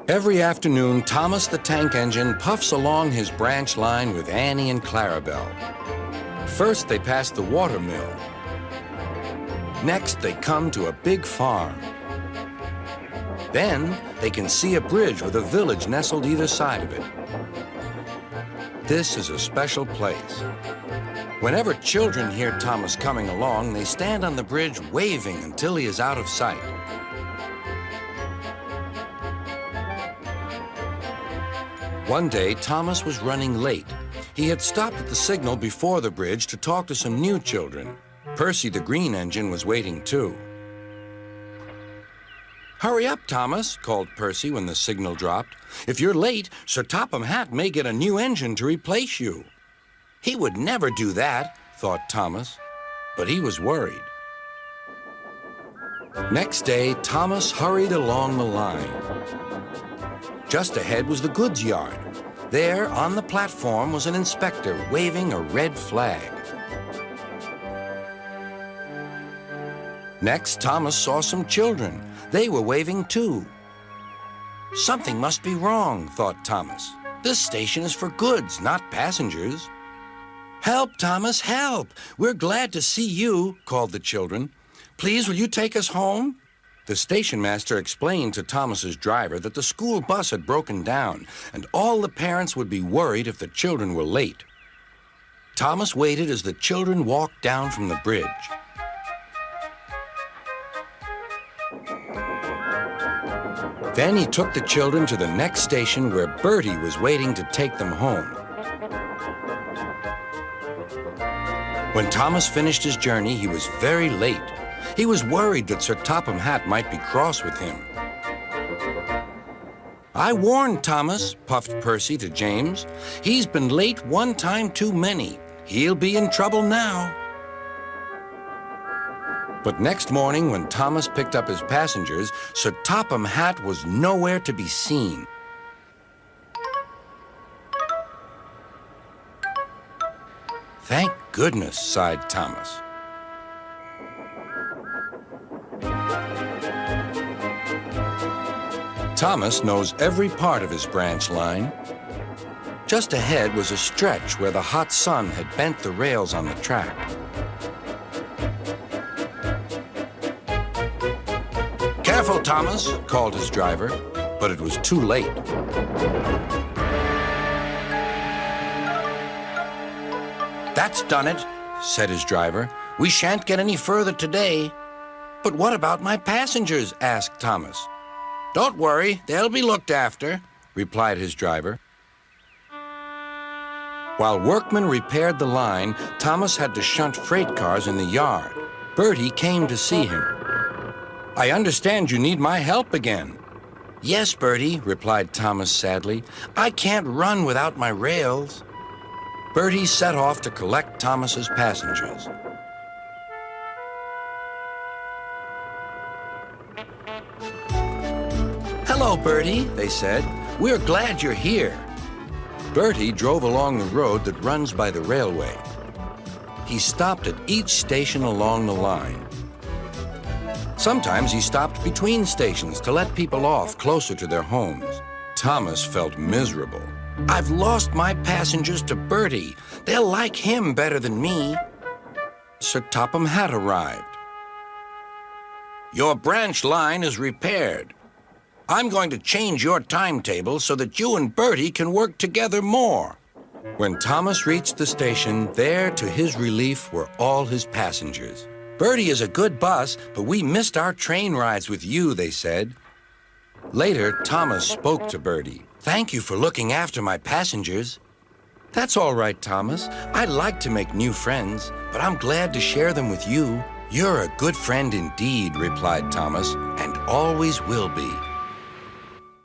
Every afternoon, Thomas the Tank Engine puffs along his branch line with Annie and Clarabelle. First, they pass the water mill. Next, they come to a big farm. Then, they can see a bridge with a village nestled either side of it. This is a special place. Whenever children hear Thomas coming along, they stand on the bridge waving until he is out of sight. One day, Thomas was running late. He had stopped at the signal before the bridge to talk to some new children. Percy the Green Engine was waiting too. "Hurry up, Thomas," called Percy when the signal dropped. "If you're late, Sir Topham Hatt may get a new engine to replace you." He would never do that, thought Thomas, but he was worried. Next day, Thomas hurried along the line. Just ahead was the goods yard. There, on the platform, was an inspector waving a red flag. Next, Thomas saw some children. They were waving too. Something must be wrong, thought Thomas. This station is for goods, not passengers. "Help, Thomas, help! We're glad to see you," called the children. "Please, will you take us home?" The station master explained to Thomas's driver that the school bus had broken down, and all the parents would be worried if the children were late. Thomas waited as the children walked down from the bridge. Then he took the children to the next station where Bertie was waiting to take them home. When Thomas finished his journey, he was very late. He was worried that Sir Topham Hatt might be cross with him. "I warned Thomas," puffed Percy to James. "He's been late one time too many. He'll be in trouble now." But next morning, when Thomas picked up his passengers, Sir Topham Hatt was nowhere to be seen. "Thank goodness," sighed Thomas. Thomas knows every part of his branch line. Just ahead was a stretch where the hot sun had bent the rails on the track. "Careful, Thomas," called his driver, but it was too late. "That's done it," said his driver. "We shan't get any further today." "But what about my passengers?" asked Thomas. "Don't worry, they'll be looked after," replied his driver. While workmen repaired the line, Thomas had to shunt freight cars in the yard. Bertie came to see him. "I understand you need my help again." "Yes, Bertie," replied Thomas sadly. "I can't run without my rails." Bertie set off to collect Thomas's passengers. "Hello, Bertie," they said. "We're glad you're here." Bertie drove along the road that runs by the railway. He stopped at each station along the line. Sometimes he stopped between stations to let people off closer to their homes. Thomas felt miserable. "I've lost my passengers to Bertie. They'll like him better than me." Sir Topham Hatt arrived. "Your branch line is repaired. I'm going to change your timetable so that you and Bertie can work together more." When Thomas reached the station, there, to his relief, were all his passengers. "Bertie is a good bus, but we missed our train rides with you," they said. Later, Thomas spoke to Bertie. "Thank you for looking after my passengers." "That's all right, Thomas. I like to make new friends, but I'm glad to share them with you." "You're a good friend indeed," replied Thomas, "and always will be."